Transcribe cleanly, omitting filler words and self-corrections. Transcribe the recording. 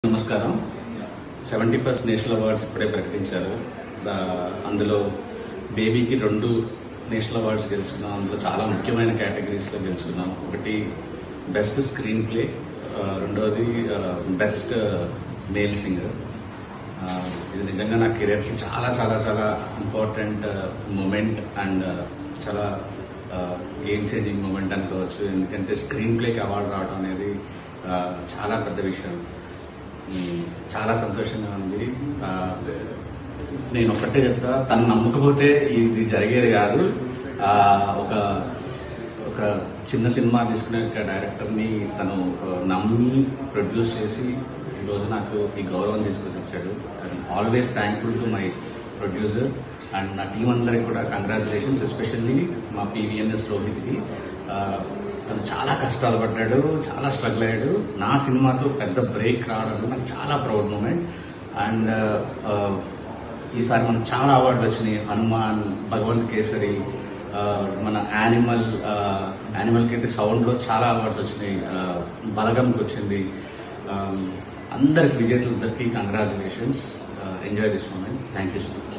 నమస్కారం. 71st national awards ఇప్పుడే ప్రకటించారు. అందులో బేబీకి 2 నేషనల్ అవార్డ్స్ గెలుచుకున్నాం. అందులో చాలా ముఖ్యమైన కేటగిరీస్లో గెలుచుకున్నాం. ఒకటి బెస్ట్ స్క్రీన్ ప్లే, రెండవది బెస్ట్ మేల్ సింగర్. ఇది నిజంగా నా కెరీర్కి చాలా చాలా చాలా ఇంపార్టెంట్ మూమెంట్ అండ్ చాలా గేమ్ చేంజింగ్ మూమెంట్ అనుకోవచ్చు. ఎందుకంటే స్క్రీన్ ప్లేకి అవార్డు రావడం అనేది చాలా పెద్ద విషయం. చాలా సంతోషంగా ఉంది. నేను ఒక్కటే చెప్తా, తను నమ్మకపోతే ఇది జరిగేది కాదు. ఒక చిన్న సినిమా తీసుకునే డైరెక్టర్ని తను నమ్మి ప్రొడ్యూస్ చేసి ఈరోజు నాకు ఈ గౌరవం తీసుకొచ్చి వచ్చాడు. I'm always thankful to my producer and నా టీం అందరికి కూడా కంగ్రాచులేషన్స్. ఎస్పెషల్లీ మా PVNS రోహిత్కి. తను చాలా కష్టాలు పడ్డాడు, చాలా స్ట్రగుల్ అయ్యాడు. నా సినిమాతో పెద్ద బ్రేక్ రావడం నాకు చాలా ప్రౌడ్ మూమెంట్. అండ్ ఈసారి మనకు చాలా అవార్డులు వచ్చినాయి. హనుమాన్, భగవంత్ కేసరి, మన యానిమల్కి అయితే సౌండ్లో చాలా అవార్డ్స్ వచ్చినాయి. బలగంకి వచ్చింది. అందరికి విజేతలందరికీ congratulations. Enjoy this moment. Thank you so much.